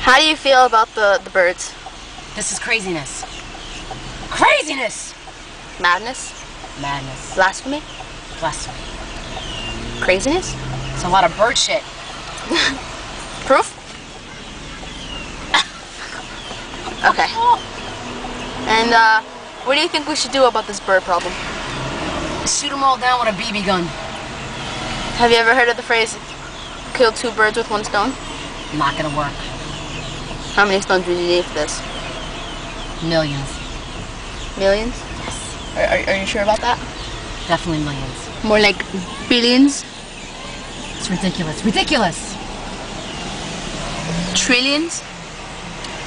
How do you feel about the birds? This is craziness. Craziness! Madness? Madness. Blasphemy? Blasphemy. Craziness? It's a lot of bird shit. Proof? Okay. And what do you think we should do about this bird problem? Shoot them all down with a BB gun. Have you ever heard of the phrase, kill two birds with one stone? Not gonna work. How many stones would you need for this? Millions. Millions? Yes. Are you sure about that? Definitely millions. More like billions? It's ridiculous. Ridiculous! Trillions?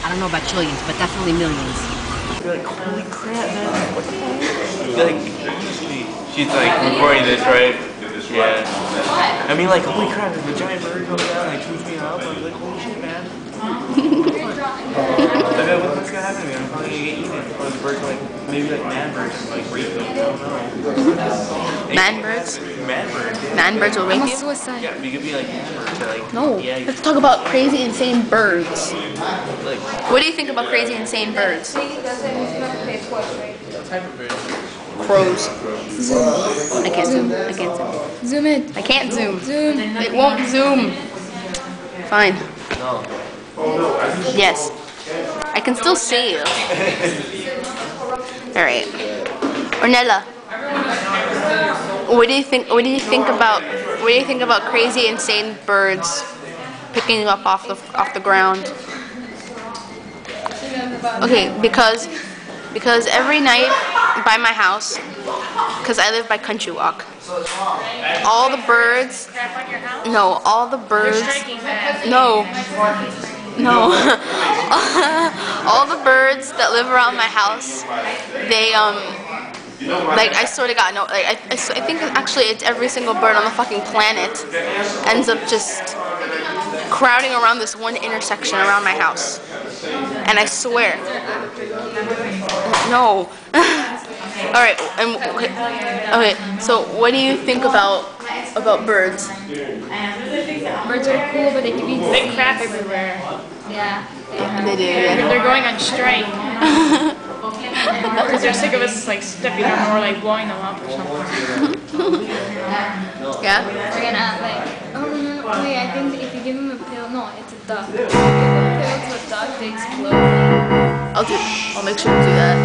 I don't know about trillions, but definitely millions. You're like, holy crap, man. What the heck? Like, she's like recording this, right? Yeah. I mean, like, holy crap, if a giant bird comes down and like shoots me up, I'm like, holy shit, man. What's gonna happen to me? I'm probably gonna get eaten. Or the birds, like, maybe like man birds and like rape me. I don't know. Man birds? Man birds. Yeah. Man birds will rape you? Suicide. Yeah, you could be like man birds. Or, like, No. yeah, Let's talk about crazy, insane birds. like, What do you think about crazy, insane birds? what type of bird? Crows. I can't zoom. I can't zoom. Zoom in. I can't zoom. Zoom. It won't zoom. Fine. No. Yes. I can still see you. Alright. Ornella. What do you think about crazy, insane birds picking you up off the ground? Okay, because every night by my house, because I live by Country Walk, all the birds, no, all the birds, no, all the birds that live around my house, they, like, I swear to God, no, like, I think actually it's every single bird on the fucking planet ends up just crowding around this one intersection around my house. And I swear. No. Alright, okay, so what do you think about birds? Birds are cool, but they can be They crap everywhere. Yeah. They do, yeah. They're going on strike. Because they're sick of us like stepping on them or like blowing them up or something. Yeah? We're gonna like, oh no, wait, I think if you give them a pill, no, it's a duck. If you give a pill to a duck, they explode. I'll make sure to do that.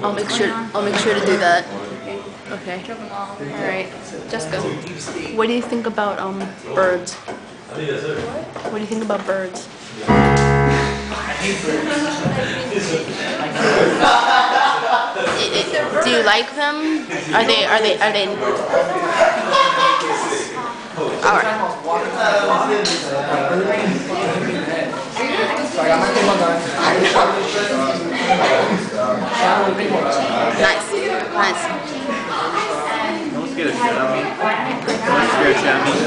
I'll make sure to do that. Okay. Kill them all. Alright. Jessica, what do you think about birds? What do you think about birds? Do you like them? Are they Alright. Nice. Don't scare the shit out of me. Don't scare the shit out of me.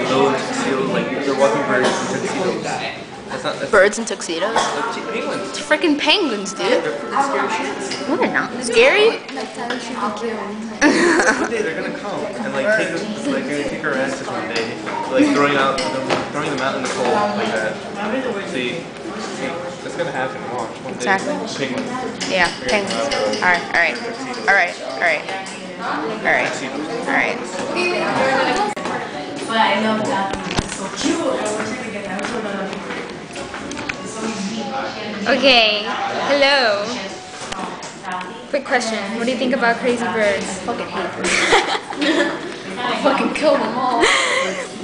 Those tuxedos, like, they're walking birds in tuxedos. That's Birds in tuxedos? penguins. It's freaking penguins, dude. They're freaking scary shit. No, they're not. Scary? Like, Tyler should be killed. One day they're gonna come and like take us, like gonna take our asses one day, like throwing them out in the cold like that. See, that's gonna happen. Watch one day. Exactly. Penguins. Yeah, penguins. Alright. But I love that. It's so cute. Okay, hello. Quick question. What do you think about crazy birds? Fucking hate them. I'll fucking kill them all.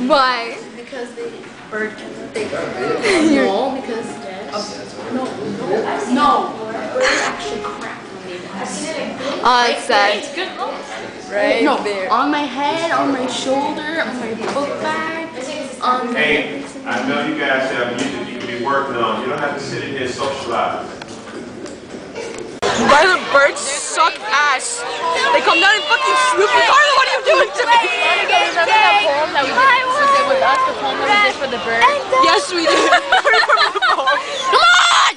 Why? Because they birds actually crap when they die. Oh, it's sad. It's good. Right No, there. on my head, on my shoulder, on my book bag, on Hey, I know you guys have music you can be working on. You don't have to sit in here and socialize. Why the birds suck ass? They come down and fucking swoop me. Carla, what are you doing to me? Remember that poem that we did with us? The poem that we did for the bird? Yes, we did. I remember the poem. Come on!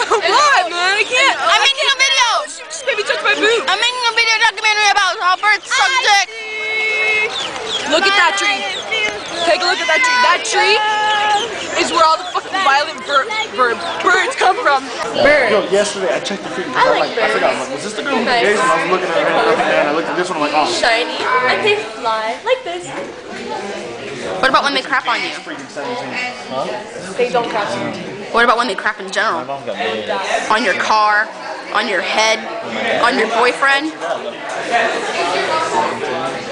What, man? I can't. I'm making a video! Just maybe touch my boob. I'm making a video documentary about how birds suck dick. Look at that tree. Take a look at that tree. That tree is where all the fucking violent birds come from. Yo, yesterday I checked the freaking. I forgot. Was this the girl who gave? And I was looking at her and I looked at this one. I'm like, oh. Shiny. And they fly like this. What about when they crap on you? They don't crap on you. What about when they crap in general? On your car, on your head, on your boyfriend?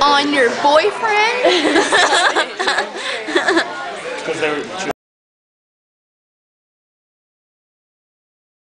On your boyfriend? Because they were.